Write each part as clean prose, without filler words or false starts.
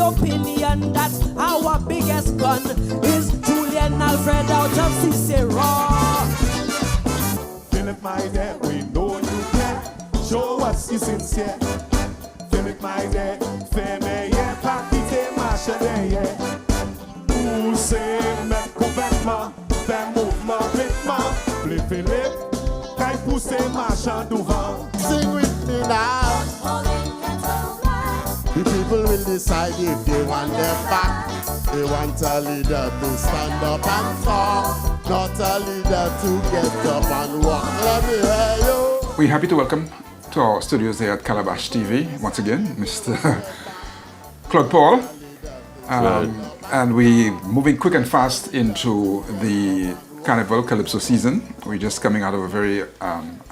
opinion that our biggest gun is Julian Alfred out of Cicero. Philip, my dear, we know you can. Show us you sincere. Philip, my dear, fais yeah, paquite marche derrière. Poussez, mettre complètement, faire mouvement, rythme. Les Philippe, quand poussez, marche en devant. Sing with me now. The people will decide if they want their back. They want a leader to stand up and talk, not a leader to get up and walk. Let me hear you. We're happy to welcome to our studios here at Calabash TV once again, Mr. Claude Paul. And we're moving quick and fast into the Carnival Calypso season. We're just coming out of a very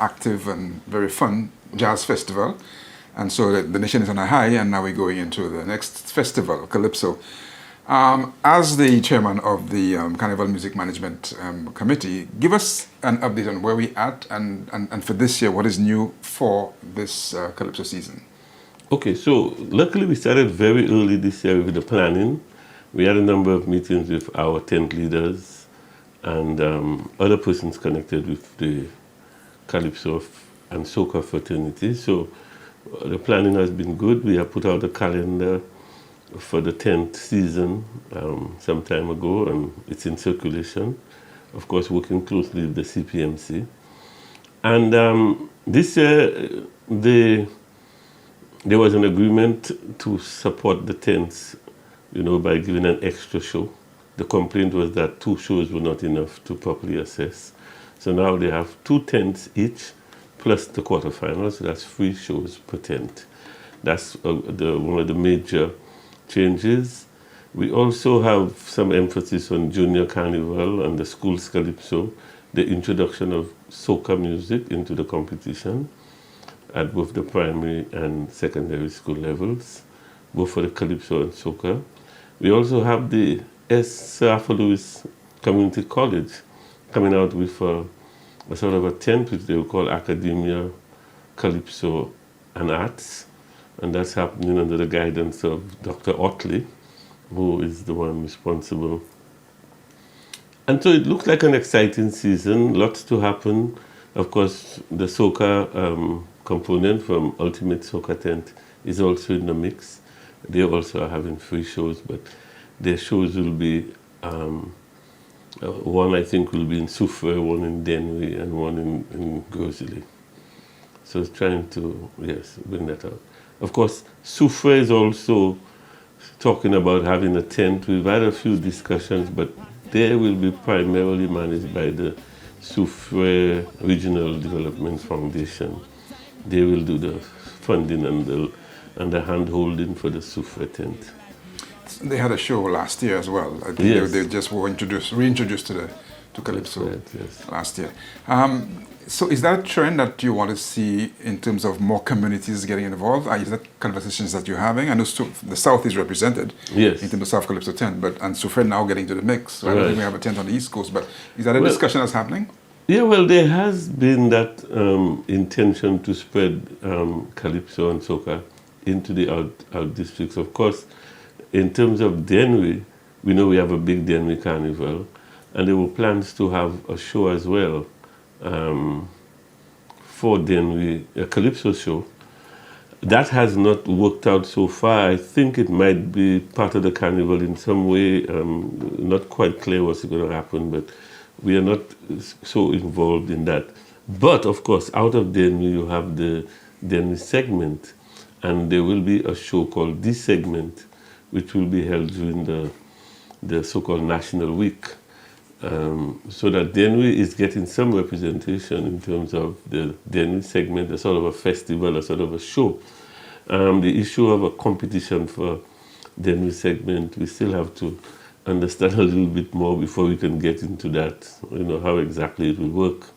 active and very fun jazz festival. And so the nation is on a high, and now we're going into the next festival, Calypso. As the chairman of the Carnival Music Management Committee, give us an update on where we're at, and for this year, what is new for this Calypso season? Okay, so luckily we started very early this year with the planning. We had a number of meetings with our tent leaders and other persons connected with the Calypso and Soca fraternity. So the planning has been good. We have put out a calendar for the 10th season some time ago, and it's in circulation. Of course, working closely with the CPMC. And this year, there was an agreement to support the tents, by giving an extra show. The complaint was that 2 shows were not enough to properly assess. So now they have 2 tents each, plus the quarterfinals. So that's 3 shows per tent. That's one of the major changes. We also have some emphasis on Junior Carnival and the Schools Calypso, the introduction of soca music into the competition at both the primary and secondary school levels, both for the Calypso and soca. We also have the Sir Louis Community College coming out with a sort of a tent which they will call Academia Calypso and Arts. And that's happening under the guidance of Dr. Otley, who is the one responsible. And so it looks like an exciting season, lots to happen. Of course, the soca component from Ultimate Soca Tent is also in the mix. They also are having 3 shows, but their shows will be, one I think will be in Soufrière, one in Denwy, and one in Grosley. So it's trying to, bring that out. Of course, Soufrière is also talking about having a tent. We've had a few discussions, but they will be primarily managed by the Soufrière Regional Development Foundation. They will do the funding and the hand-holding for the Soufrière tent. They had a show last year as well. I think Yes. they just were reintroduced to Calypso Right, yes. last year. So is that a trend that you want to see in terms of more communities getting involved? Is that conversations that you're having? I know the South is represented Yes. in terms of South Calypso Tent, and Soufrière now getting to the mix. So I don't Right. think we have a tent on the East Coast, but is that a discussion that's happening? Yeah, well, there has been that intention to spread Calypso and Soca into the out districts. Of course, in terms of Denwy, we know we have a big Denwy Carnival, and there were plans to have a show as well for Denwy, a Calypso show. That has not worked out so far. I think it might be part of the carnival in some way. Not quite clear what's going to happen, but we are not so involved in that. But of course, out of Denwy, you have the Denwy segment, and there will be a show called This Segment, which will be held during the so-called National Week. So that Denwy is getting some representation in terms of the Denwy segment, a sort of a festival, a sort of a show. The issue of a competition for Denwy segment, we still have to understand a little bit more before we can get into that, how exactly it will work.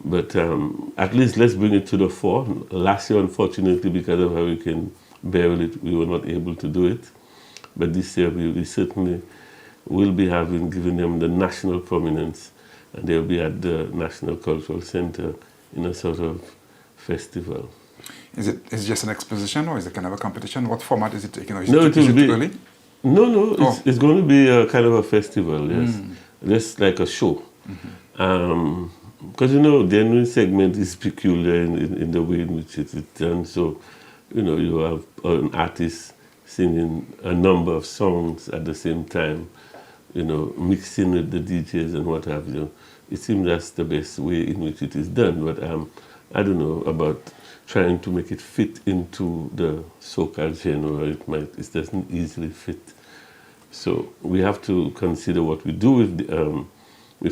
But at least let's bring it to the fore. Last year, unfortunately, because of Hurricane Beryl, we were not able to do it. But this year, we certainly will be giving them the national prominence, and they'll be at the National Cultural Center in a sort of festival. Is it just an exposition or is it kind of a competition? What format is it taking? Or is No, it will too be early? No, Oh. it's going to be a kind of a festival, yes. Just like a show. Because, the annual segment is peculiar in the way in which it is done. So, you have an artist singing a number of songs at the same time, mixing with the DJs and what have you. It seems that's the best way in which it is done. But I don't know about trying to make it fit into the soca genre. It doesn't easily fit. So we have to consider what we do with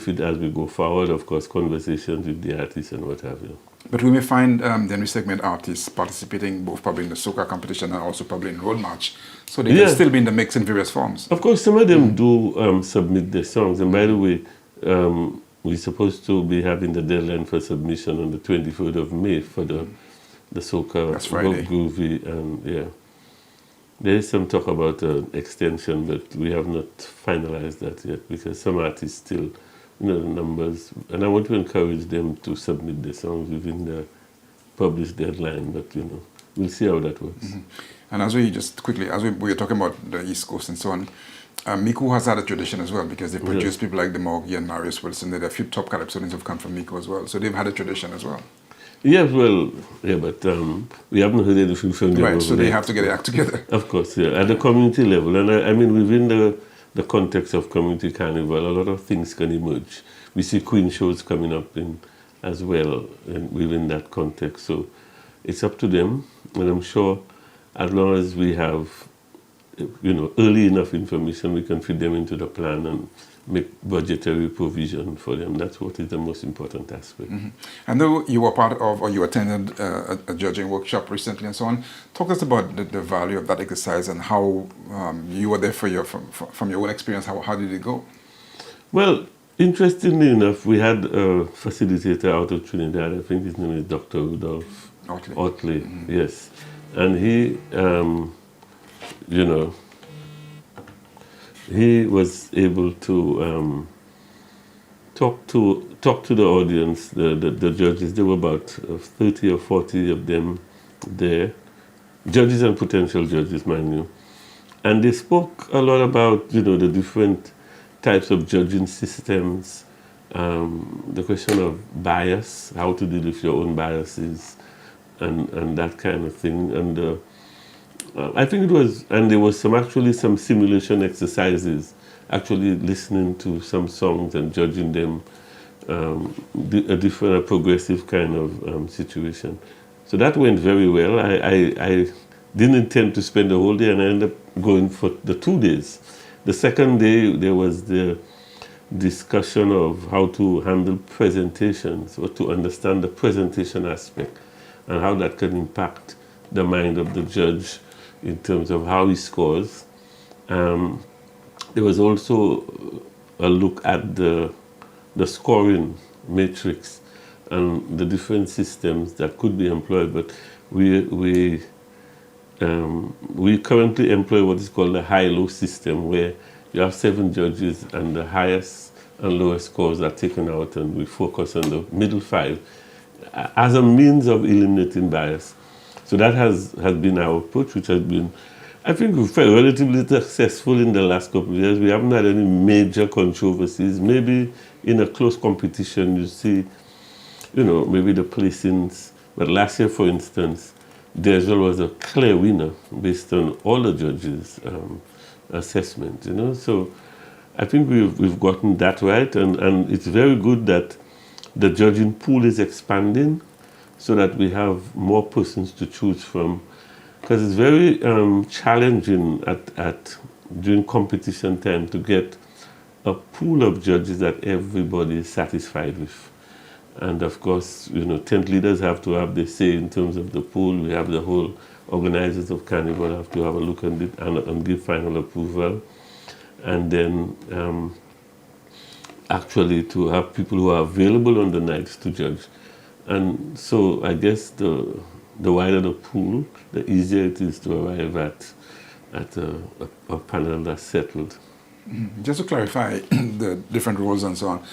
it as we go forward. Of course, conversations with the artists and what have you. But we may find the new segment artists participating both probably in the soca competition and also probably in road march. So they can still be in the mix in various forms. Of course, some of them do submit their songs. And by the way, we're supposed to be having the deadline for submission on the 23rd of May for the soca. That's Friday. Groovy, and there is some talk about extension, but we have not finalized that yet because some artists still, the numbers, and I want to encourage them to submit their songs within the published deadline, but we'll see how that works. And as we were talking about the East Coast and so on, Miku has had a tradition as well because they produce people like DeMorgy and Marius Wilson. There are a few top calypsonians who've come from Miku as well, so they've had a tradition as well. Yes, well, but we haven't heard anything from them. Right, so they have to get their act together. Of course, at the community level. And I mean, within the context of community carnival, a lot of things can emerge. We see Queen shows coming up as well within that context. So it's up to them. And I'm sure as long as we have, early enough information, we can feed them into the plan and make budgetary provision for them. That's what is the most important aspect. And though you were part of, or you attended a judging workshop recently and so on, talk to us about the value of that exercise and how you were there from your own experience. How did it go? Well, interestingly enough, we had a facilitator out of Trinidad. I think his name is Dr. Rudolph Otley. Yes. And he, he was able to talk to the audience, the judges. There were about 30 or 40 of them there, judges and potential judges, mind you. And they spoke a lot about, the different types of judging systems, the question of bias, how to deal with your own biases, and that kind of thing. And I think it was, and there was some simulation exercises, actually listening to some songs and judging them, a progressive kind of situation. So that went very well. I didn't intend to spend the whole day, and I ended up going for the 2 days. The second day, there was the discussion of how to handle presentations, or to understand the presentation aspect, and how that can impact the mind of the judge in terms of how he scores. There was also a look at the scoring matrix and the different systems that could be employed, but we currently employ what is called the high-low system, where you have 7 judges and the highest and lowest scores are taken out, and we focus on the middle 5 as a means of eliminating bias. So that has been our approach, which has been, I think, we've been relatively successful in the last couple of years. We haven't had any major controversies. Maybe in a close competition, you see, maybe the placings. But last year, for instance, Desiree was a clear winner based on all the judges' assessment. So I think we've gotten that right, and it's very good that the judging pool is expanding, so that we have more persons to choose from, because it's very challenging during competition time to get a pool of judges that everybody is satisfied with. And of course, tent leaders have to have their say in terms of the pool. We have the whole organizers of Carnival have to have a look at it and give final approval. And then actually to have people who are available on the nights to judge. And so I guess the wider the pool, the easier it is to arrive at a panel that's settled. Just to clarify the different roles and so on,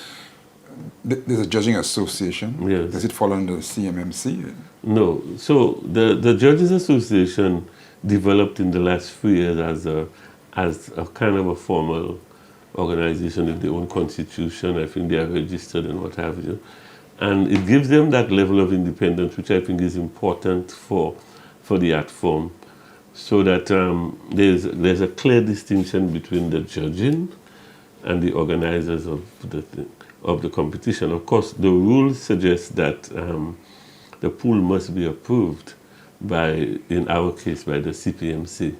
There's a judging association. Yes. Does it fall under the CMMC? No. So the Judges Association developed in the last few years as a kind of a formal organization with their own constitution. I think they are registered and what have you. And it gives them that level of independence, which I think is important for the art form, so that there's a clear distinction between the judging and the organizers of the competition. Of course, the rules suggest that the pool must be approved by, in our case, by the CPMC,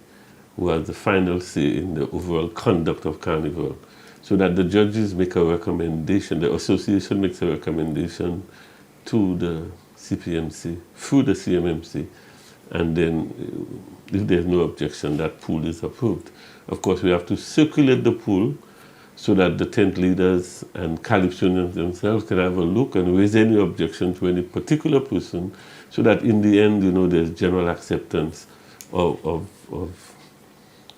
who has the final say in the overall conduct of Carnival, so that the judges make a recommendation, the association makes a recommendation to the CPMC, through the CMMC, and then if there's no objection, that pool is approved. Of course, we have to circulate the pool so that the tent leaders and Calypsonians themselves can have a look and raise any objection to any particular person, so that in the end, there's general acceptance of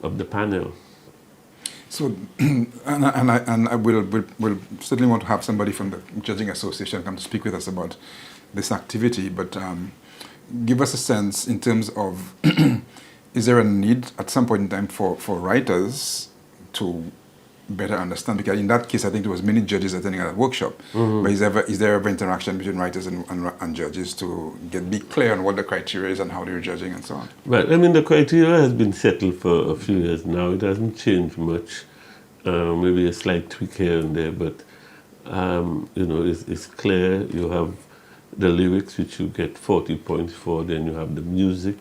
the panel. So, and I will certainly want to have somebody from the Judging Association come to speak with us about this activity, but give us a sense in terms of, is there a need at some point in time for writers to better understand? Because in that case, I think there was many judges attending at a workshop. But is there ever interaction between writers and judges to be clear on what the criteria is and how they're judging and so on? Right. I mean, the criteria has been settled for a few years now. It hasn't changed much. Maybe a slight tweak here and there, but it's clear. You have the lyrics, which you get 40 points for. Then you have the music,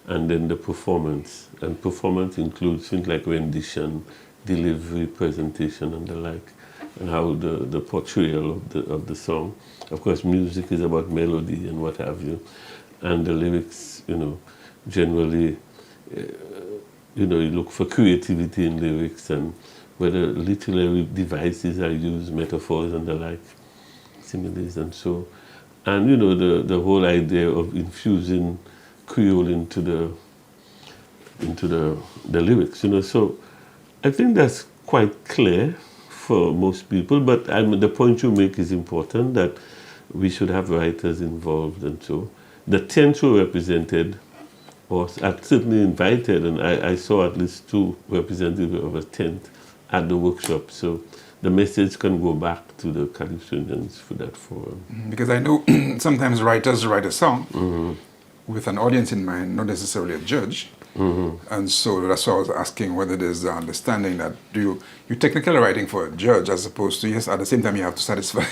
and then the performance. And performance includes things like rendition, delivery, presentation, and the like, and how the portrayal of the song. Of course, music is about melody and what have you, and the lyrics, generally, you look for creativity in lyrics and whether literary devices are used, metaphors and the like, similes and so. And the whole idea of infusing Creole into the lyrics, So I think that's quite clear for most people, but the point you make is important, that we should have writers involved and so. The tents were represented, or certainly invited, and I saw at least 2 representatives of a tent at the workshop. So the message can go back to the Calypsonians for that forum. Because I know sometimes writers write a song with an audience in mind, not necessarily a judge. And so that's why I was asking whether there's the understanding that you're technically writing for a judge, as opposed to, yes, at the same time you have to satisfy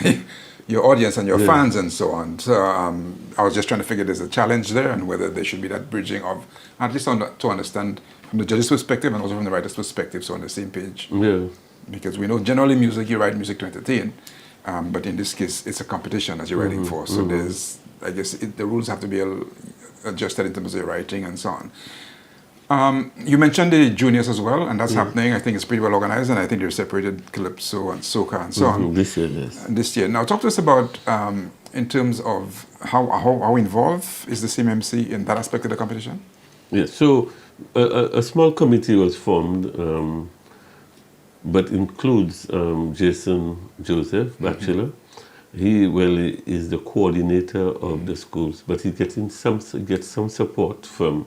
your audience and your fans and so on. So I was just trying to figure there's a challenge there, and whether there should be that bridging of, at least to understand from the judge's perspective and also from the writer's perspective, so on the same page. Yeah. Because we know generally you write music to entertain, but in this case it's a competition as you're writing for. So there's, I guess the rules have to be adjusted in terms of your writing and so on. You mentioned the juniors as well, and that's happening. I think it's pretty well organized, and I think they're separated Calypso and Soca and so on. This year, yes. This year. Now, talk to us about, in terms of how involved is the CMMC in that aspect of the competition? Yes, so a small committee was formed, but includes Jason Joseph, Bachelor. He is the coordinator of the schools, but he gets some support from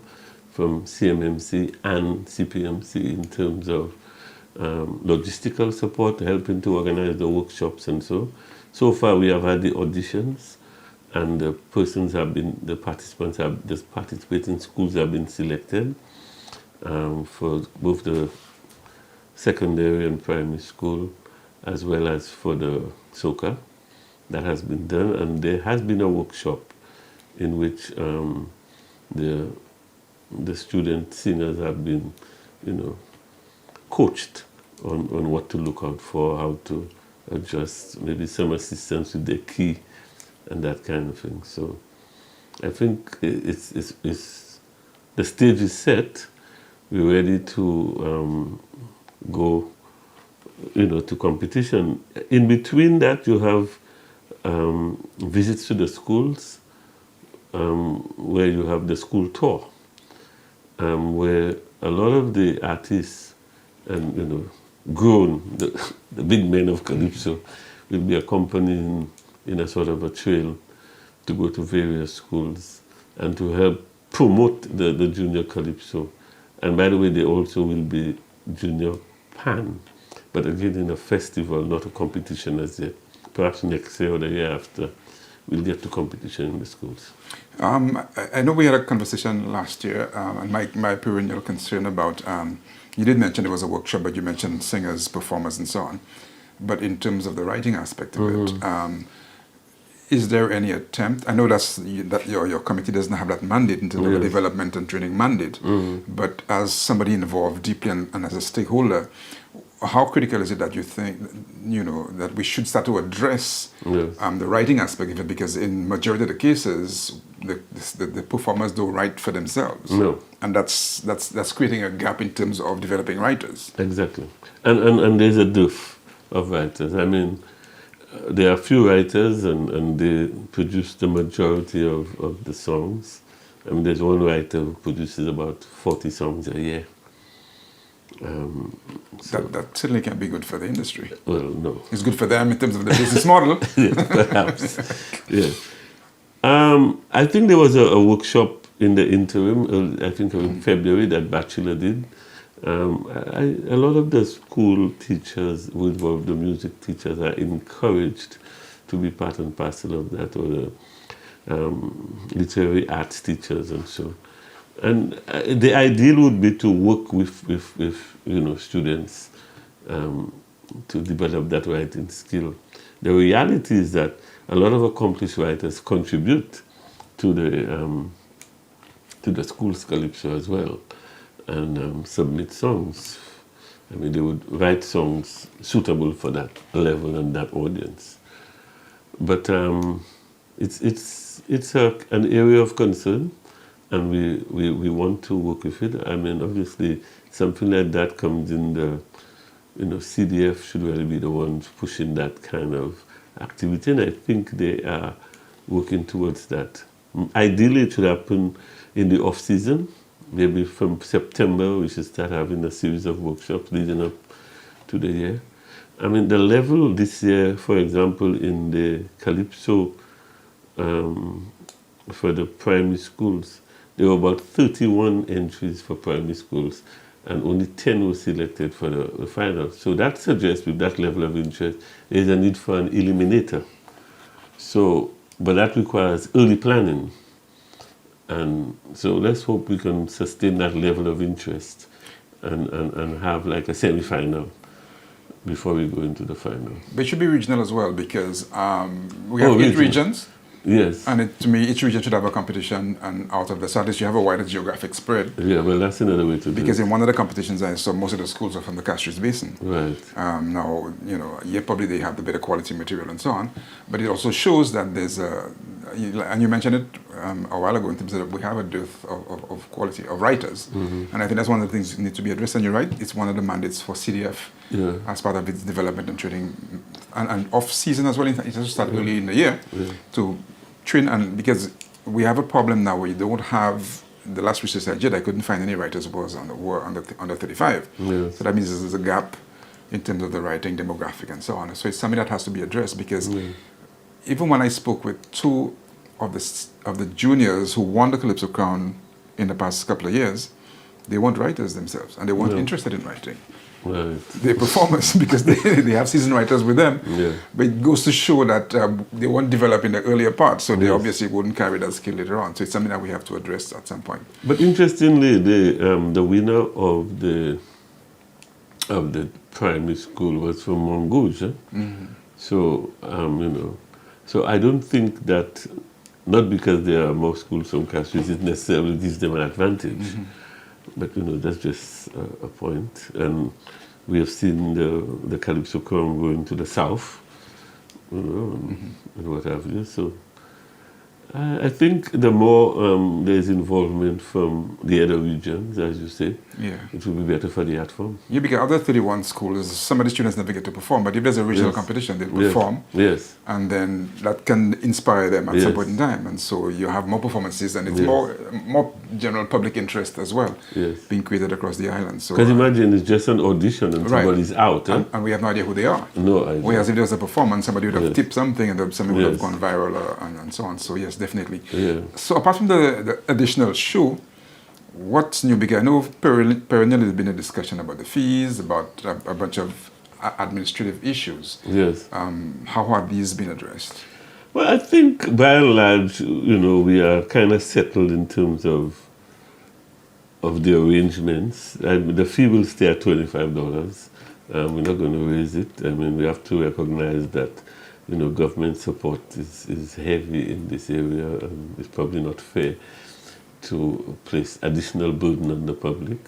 CMMC and CPMC in terms of logistical support, helping to organize the workshops and so. So far we have had the auditions, and the participating schools have been selected for both the secondary and primary school, as well as for the Soca. That has been done, and there has been a workshop in which the student singers have been, coached on what to look out for, how to adjust, maybe some assistance with their key and that kind of thing. So I think it's the stage is set. We're ready to go, to competition. In between that, you have visits to the schools, where you have the school tour, where a lot of the artists and, grown, the big men of Calypso will be accompanying in a sort of a trail to go to various schools and to help promote the junior calypso. And by the way, they also will be junior pan, but again in a festival, not a competition as yet. Perhaps next year or the year after, we'll get to competition in the schools. I know we had a conversation last year, and my perennial concern about, you did mention it was a workshop, but you mentioned singers, performers, and so on. But in terms of the writing aspect of it, is there any attempt? I know that your committee doesn't have that mandate in terms of the development and training mandate, but as somebody involved deeply and as a stakeholder, how critical is it that you think, that we should start to address the writing aspect of it? Because in majority of the cases, the performers don't write for themselves. No. And that's creating a gap in terms of developing writers. Exactly. And there's a dearth of writers. I mean, there are few writers and they produce the majority of the songs. I mean, there's one writer who produces about 40 songs a year. That certainly can be good for the industry. Well, no. It's good for them in terms of the business model. Yes, perhaps. Yeah. I think there was a workshop in the interim, I think in February, that Bachelor did. A lot of the school teachers who involve the music teachers are encouraged to be part and parcel of that, or the literary arts teachers and so. And the ideal would be to work with students to develop that writing skill. The reality is that a lot of accomplished writers contribute to the school's calypso as well, and submit songs. I mean, they would write songs suitable for that level and that audience. But it's an area of concern, and we want to work with it. I mean, obviously, something like that comes in the, CDF should really be the ones pushing that kind of activity, and I think they are working towards that. Ideally, it should happen in the off-season. Maybe from September, we should start having a series of workshops leading up to the year. I mean, the level this year, for example, in the Calypso for the primary schools, there were about 31 entries for primary schools, and only 10 were selected for the final. So that suggests, with that level of interest, there's a need for an eliminator. So, but that requires early planning. And so let's hope we can sustain that level of interest and have like a semi-final before we go into the final. But it should be regional as well, because we have 8 regions. Yes. And to me, each region should have a competition, and out of the so at least you have a wider geographic spread. Yeah, well, that's another way to do it. Because in one of the competitions I saw, most of the schools are from the Castries Basin. Right. Now, probably they have the better quality material and so on, but it also shows that there's and you mentioned it a while ago in terms of we have a dearth of quality, of writers. And I think that's one of the things that need to be addressed, and you're right, it's one of the mandates for CDF as part of its development and training, and off-season as well. It has to start early in the year to train, and because we have a problem now where you don't have, the last research I did, I couldn't find any writers who was under 35. So that means there's a gap in terms of the writing demographic and so on. So it's something that has to be addressed, because even when I spoke with 2 of the juniors who won the Calypso Crown in the past couple of years, they weren't writers themselves, and they weren't interested in writing. Right. They're performers because they have seasoned writers with them. But it goes to show that they weren't developed in the earlier part, so they obviously wouldn't carry that skill later on. So it's something that we have to address at some point. But interestingly, the winner of the primary school was from Montgouge. So so I don't think that, not because there are more schools from Castries, it necessarily gives them an advantage. But that's just a point. And we have seen the Calypso Crown going to the south, and what have you. So I think the more there's involvement from the other regions, as you say, Yeah. it will be better for the art form. Yeah, because other 31 schools, some of the students never get to perform, but if there's a regional competition, they perform. Yes. And then that can inspire them at some Yes. point in time. And so you have more performances, and it's Yes. more general public interest as well, Yes. being created across the island. So, Because imagine it's just an audition and Right. somebody's out. and we have no idea who they are. No idea. Whereas if there was a performance, somebody would have Yes. tipped something, and something would have Yes. gone viral, and so on. So yes, definitely. Yeah. So apart from the additional show, what's new? Because I know perennially there's been a discussion about the fees, about a bunch of administrative issues. Yes. How have these been addressed? Well, I think by and large, we are kind of settled in terms of the arrangements. The fee will stay at $25. We're not going to raise it. I mean, we have to recognize that, government support is heavy in this area, and it's probably not fair to place additional burden on the public,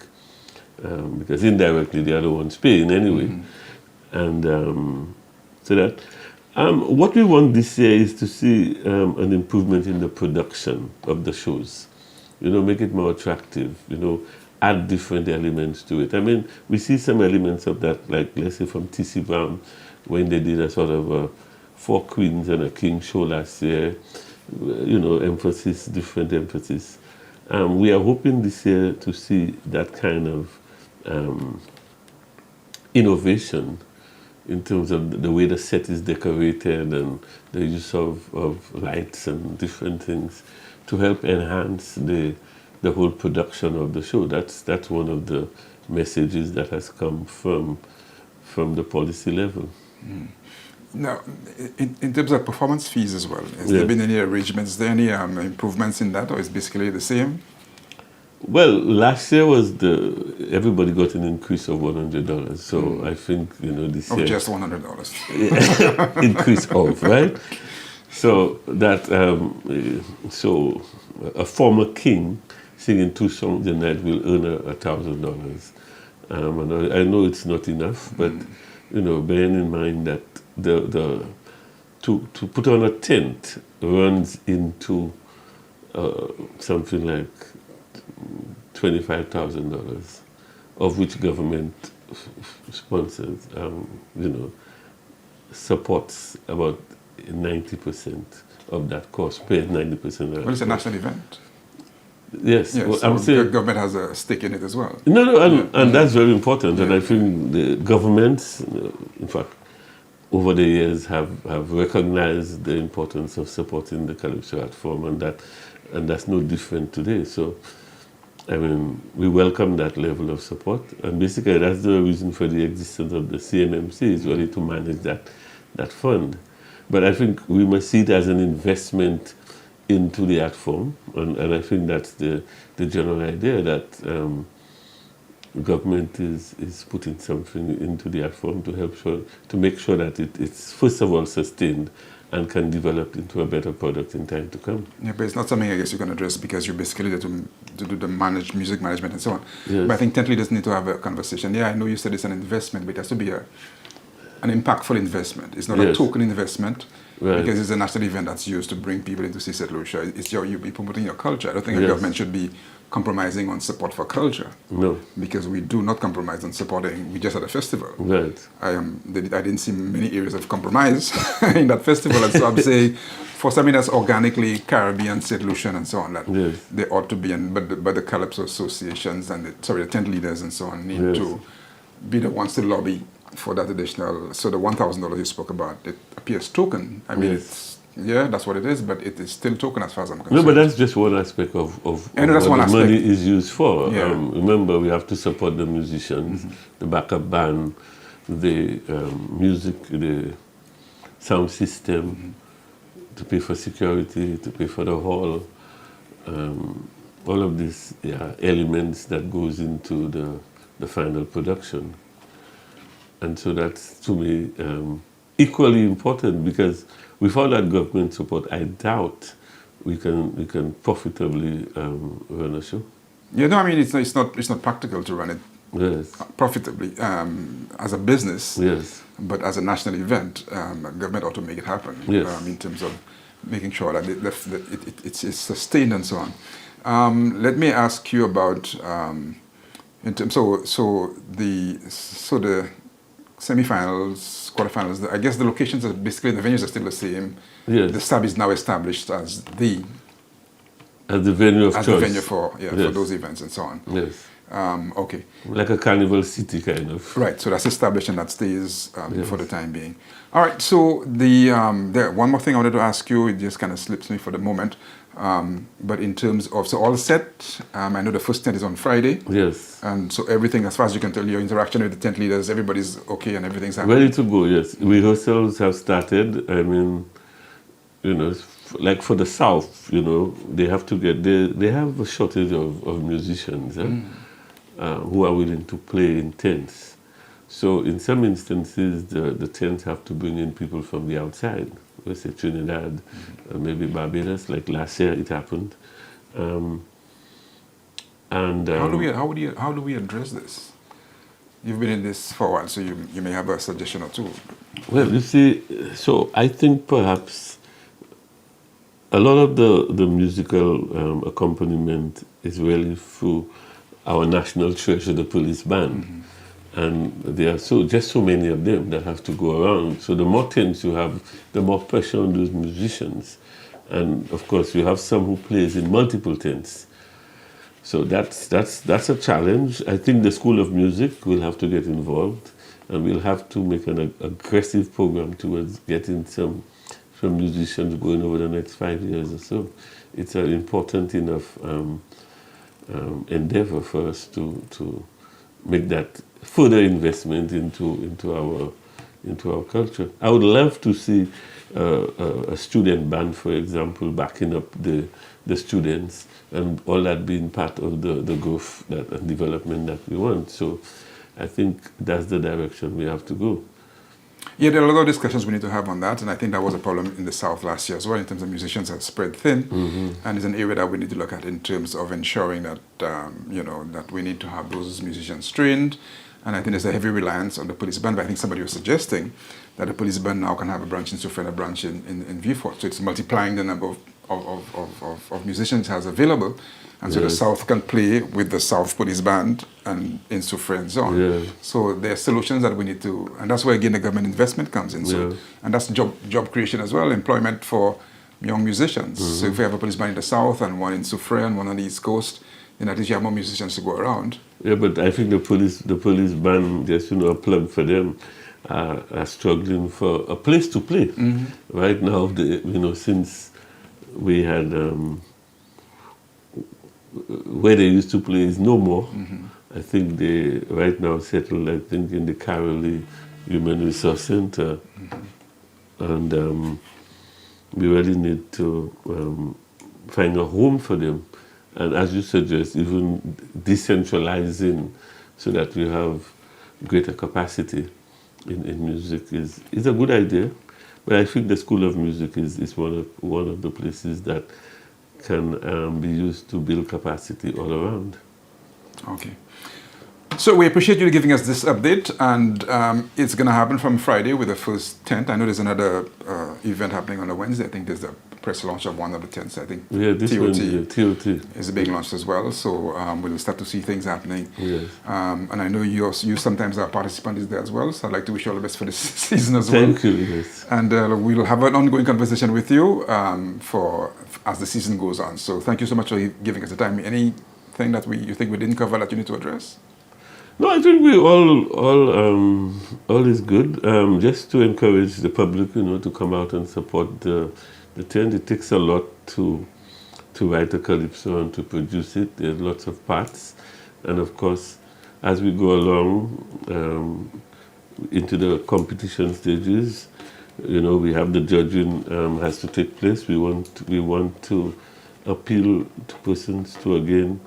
because indirectly they are the ones paying anyway. And so that what we want this year is to see an improvement in the production of the shows. Make it more attractive. Add different elements to it. I mean, we see some elements of that, like let's say from T.C. Brown, when they did a sort of a 4 Queens and a King show last year. Different emphasis. We are hoping this year to see that kind of innovation in terms of the way the set is decorated and the use of lights and different things to help enhance the whole production of the show. That's one of the messages that has come from the policy level. Now, in terms of performance fees as well, has Yes. there been any arrangements? Is there any improvements in that, or is it basically the same? Well, last year everybody got an increase of $100. So I think this Of year just $100. increase of, right? So that so a former king singing 2 songs a night will earn $1,000. And I know it's not enough, but bearing in mind that to put on a tent runs into something like $25,000, of which government sponsors, supports about 90% of that cost, pays 90% of that. Well, it's a cost. national event. Yes, Yes, well, so I'm saying the government has a stake in it as well. No, and that's very important. And I think the governments, in fact, over the years have recognized the importance of supporting the Calypso art form, and that's no different today. So, I mean, we welcome that level of support, and basically that's the reason for the existence of the CMMC, is really to manage that fund. But I think we must see it as an investment into the art form, and I think that's the general idea, that government is putting something into the art form to make sure that it's first of all sustained and can develop into a better product in time to come. Yeah, but it's not something I guess you can address because you're basically there to do the music management and so on. Yes. But I think tent leaders need to have a conversation. Yeah, I know you said it's an investment, but it has to be an impactful investment. It's not a Yes. token investment, Right. because it's a national event that's used to bring people in to see St. Lucia. It's you're promoting your culture. I don't think the Yes. government should be compromising on support for culture, No, because we do not compromise on supporting. We just had a festival. right. I didn't see many areas of compromise in that festival, and so I'm saying for something that's organically Caribbean, St. Lucian, and so on, that Yes. they ought to be, but the Calypso associations and the tent leaders and so on need Yes. to be the ones to lobby for that additional. So the $1,000 you spoke about, it appears token. I mean, Yes. that's what it is, but it is still token as far as I'm concerned. No, but that's just one aspect of I know that's what one the money aspect. is used for. Yeah. Remember, we have to support the musicians, the backup band, the music, the sound system, to pay for security, to pay for the hall. All of these elements that goes into the final production. And so that's, to me, equally important, because without that government support, I doubt we can profitably run a show. Yeah, no, I mean it's not practical to run it Yes. profitably as a business. Yes. But as a national event, government ought to make it happen Yes. in terms of making sure that it's sustained and so on. Let me ask you about in terms, so the semi-finals, quarterfinals. I guess the locations are basically, the venues are still the same. Yes. The sub is now established as the venue of as choice. the venue for Yes. for those events and so on. Yes. Okay. Like a carnival city kind of. Right, so that's established and that stays for the time being. All right, so there one more thing I wanted to ask you. It just kind of slips me for the moment. But in terms of, so all set, I know the first tent is on Friday. Yes. And so everything, as far as you can tell, your interaction with the tent leaders, everybody's okay and everything's happening. Ready to go, yes. Rehearsals have started. I mean, you know, like for the South, you know, they have to get, they have a shortage of musicians who are willing to play in tents. So in some instances, the tents have to bring in people from the outside. Let's say Trinidad, maybe Barbados, like last year it happened. How do we address this? You've been in this for a while, so you may have a suggestion or two. Well, you see, so I think perhaps a lot of the musical accompaniment is really through our national treasure, the police band. And there are just so many of them that have to go around. So the more tents you have, the more pressure on those musicians. And of course, you have some who plays in multiple tents. So that's a challenge. I think the School of Music will have to get involved, and we'll have to make an aggressive program towards getting some musicians going over the next 5 years or so. It's an important enough endeavor for us to make that further investment into our culture. I would love to see a student band, for example, backing up the students, and all that being part of the growth and development that we want. So I think that's the direction we have to go. Yeah, there are a lot of discussions we need to have on that, and I think that was a problem in the South last year as well, in terms of musicians are spread thin, and it's an area that we need to look at in terms of ensuring that, that we need to have those musicians trained, and I think there's a heavy reliance on the police band, but I think somebody was suggesting that the police band now can have a branch in Soufrière and a branch in Vieux-Fort, so it's multiplying the number of musicians it has available, and so the South can play with the South Police Band and in Soufrière and so on. Yeah. So there are solutions that we need to, and that's where again the government investment comes in. So, and that's job creation as well, employment for young musicians. So if we have a police band in the South and one in Soufrière and one on the East Coast, then at least you have more musicians to go around. Yeah, but I think the police band, just a plug for them, are struggling for a place to play. Right now, since we had where they used to play is no more. I think they right now settled, I think, in the Caroli Human Resource Center. And we really need to find a home for them. And as you suggest, even decentralizing so that we have greater capacity in music is a good idea. But I think the School of Music is one of the places that can be used to build capacity all around. Okay. So we appreciate you giving us this update, and it's going to happen from Friday with the first tent. I know there's another event happening on a Wednesday. I think there's the press launch of one of the tents. I think TOT is being launched as well. So we'll start to see things happening. Yes. And I know you sometimes are a participant there as well. So I'd like to wish you all the best for this season as well. Thank you. Yes. And we'll have an ongoing conversation with you as the season goes on. So thank you so much for giving us the time. Anything that you think we didn't cover that you need to address? No, I think we all is good. Just to encourage the public, to come out and support the tent. It takes a lot to write a calypso and to produce it. There's lots of parts, and of course, as we go along into the competition stages, we have the judging has to take place. We want to appeal to persons to again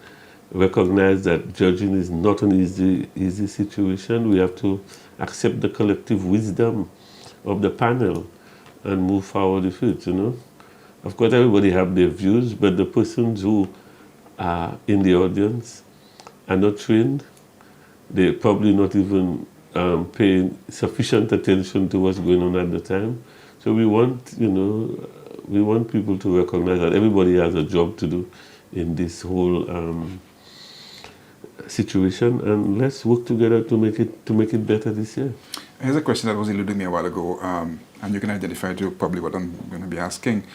recognize that judging is not an easy situation. We have to accept the collective wisdom of the panel and move forward with it, Of course, everybody have their views, but the persons who are in the audience are not trained. They're probably not even paying sufficient attention to what's going on at the time. So we want, We want people to recognize that everybody has a job to do in this whole situation, and let's work together to make it better this year. Here's a question that was eluding me a while ago, and you can identify to probably what I'm going to be asking.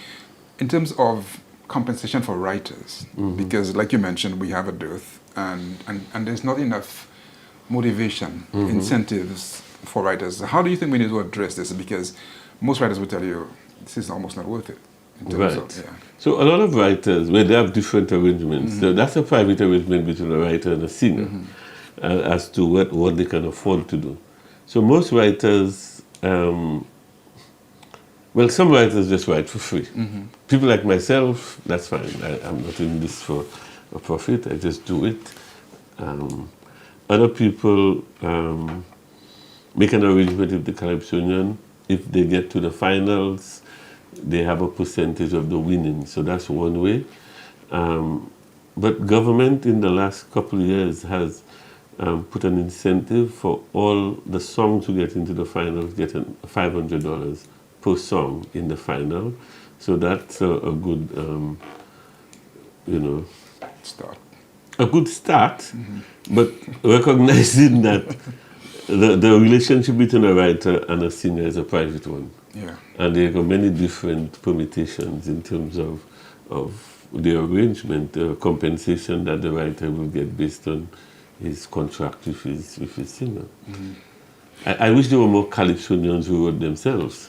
In terms of compensation for writers, because like you mentioned, we have a dearth, and there's not enough motivation, incentives for writers. How do you think we need to address this? Because most writers will tell you this is almost not worth it. In terms of, yeah. So a lot of writers, they have different arrangements. So that's a private arrangement between a writer and a singer as to what they can afford to do. So most writers, some writers just write for free. People like myself, that's fine. I'm not in this for a profit. I just do it. Other people make an arrangement with the Calypso Union. If they get to the finals, they have a percentage of the winning. So that's one way. But government in the last couple of years has put an incentive for all the songs who get into the finals getting $500 per song in the final. So that's a good, start. A good start, but recognizing that the relationship between a writer and a singer is a private one. Yeah. And there are many different permutations in terms of the arrangement, the compensation that the writer will get based on his contract with his singer. I wish there were more Calypsonians who wrote themselves,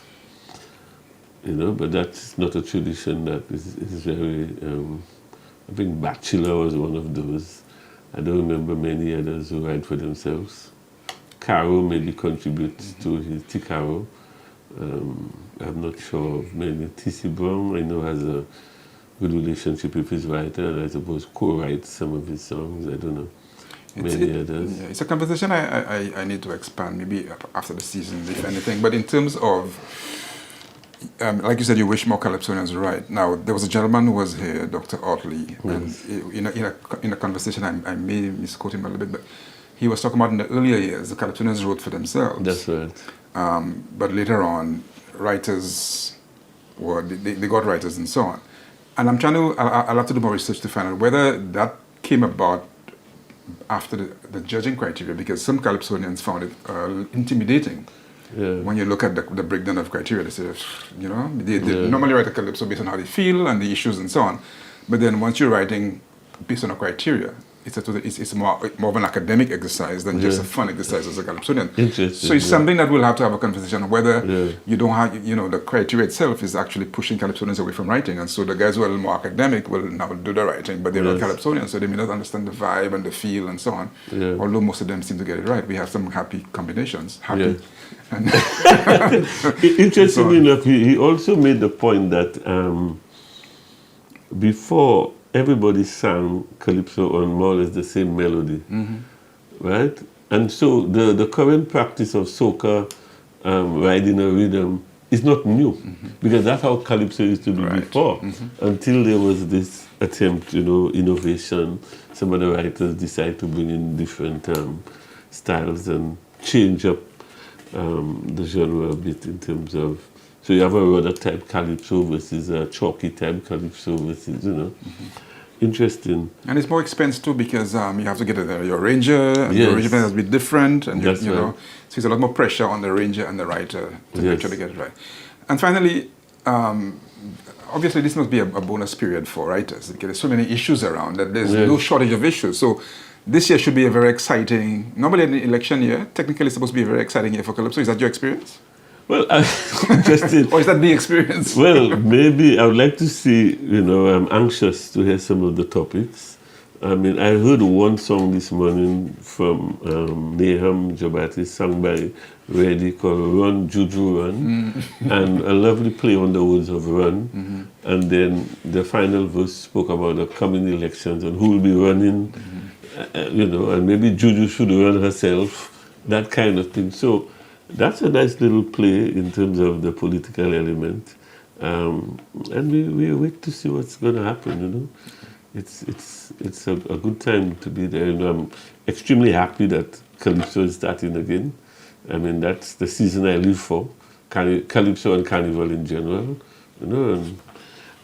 but that's not a tradition that is very, I think Bachelor was one of those. I don't remember many others who write for themselves. Caro maybe contributes to his Ticaro. I'm not sure of many. T.C. Brown, I know, has a good relationship with his writer, and I suppose co-writes some of his songs. I don't know. Many others. Yeah, it's a conversation I need to expand, maybe after the season, if anything. But in terms of, like you said, you wish more Calypsonians to write. Now, there was a gentleman who was here, Dr. Otley, and in a conversation, I may misquote him a little bit, but he was talking about in the earlier years, the Calypsonians wrote for themselves. That's right. But later on, writers, they got writers and so on. And I'll have to do more research to find out whether that came about after the judging criteria, because some Calypsonians found it intimidating. Yeah. When you look at the breakdown of criteria, they say, they normally write a calypso based on how they feel and the issues and so on. But then once you're writing based on a criteria, it's more of an academic exercise than just a fun exercise as a Calypsonian. Interesting. So it's something that we'll have to have a conversation on whether you don't have, the criteria itself is actually pushing Calypsonians away from writing. And so the guys who are a little more academic will now do the writing, but they're not Calypsonians, so they may not understand the vibe and the feel and so on. Yeah. Although most of them seem to get it right. We have some happy combinations. Happy. Yeah. And interestingly enough, he also made the point that before, everybody sang Calypso on more or less the same melody, right? And so the current practice of soca riding a rhythm is not new, because that's how Calypso used to be before, until there was this attempt, innovation. Some of the writers decide to bring in different styles and change up the genre a bit in terms of, so you have a rudder type Calypso versus a chalky type Calypso versus, Interesting. And it's more expensive too, because you have to get your arranger, and the arrangement has to be different, and so it's a lot more pressure on the arranger and the writer to make sure they get it right. And finally, obviously this must be a bonus period for writers, because there's so many issues around that there's no shortage of issues. So this year should be a very exciting, normally an election year, technically it's supposed to be a very exciting year for Calypso. Is that your experience? Well, interested. Or is that the experience? Well, maybe I would like to see, I'm anxious to hear some of the topics. I mean, I heard one song this morning from Nahum Jabati, sung by Reddy, called Run, Juju, Run, and a lovely play on the words of Run. And then the final verse spoke about the coming elections and who will be running, and maybe Juju should run herself, that kind of thing. So that's a nice little play in terms of the political element, and we wait to see what's going to happen. It's a good time to be there. I'm extremely happy that Calypso is starting again. I mean, that's the season I live for, Calypso and Carnival in general. And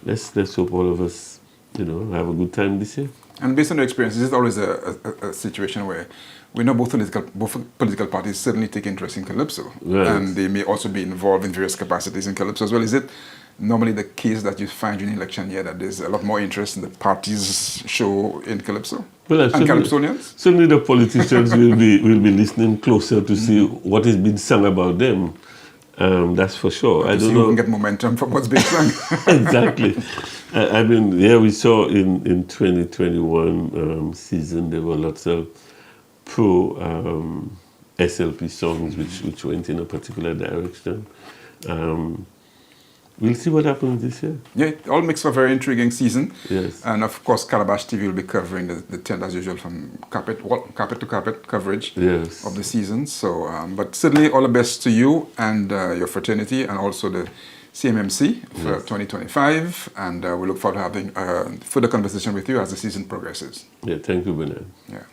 let's hope all of us, have a good time this year. And based on your experience, is it always a situation where we know both political parties certainly take interest in Calypso, right, and they may also be involved in various capacities in Calypso as well. Is it normally the case that you find during election year that there's a lot more interest in the parties show in Calypso? Well, and Calypsonians? Certainly the politicians will be listening closer to see what is being sung about them. That's for sure. I don't know. You can get momentum from what's being sung. Exactly. We saw in 2021 season there were lots of pro SLP songs which went in a particular direction. We'll see what happens this year. Yeah, it all makes for a very intriguing season. Yes. And of course, Calabash TV will be covering the tent as usual from carpet to carpet coverage of the season. So, but certainly all the best to you and your fraternity and also the CMMC for 2025. And we look forward to having further conversation with you as the season progresses. Yeah, thank you, Bernard. Yeah.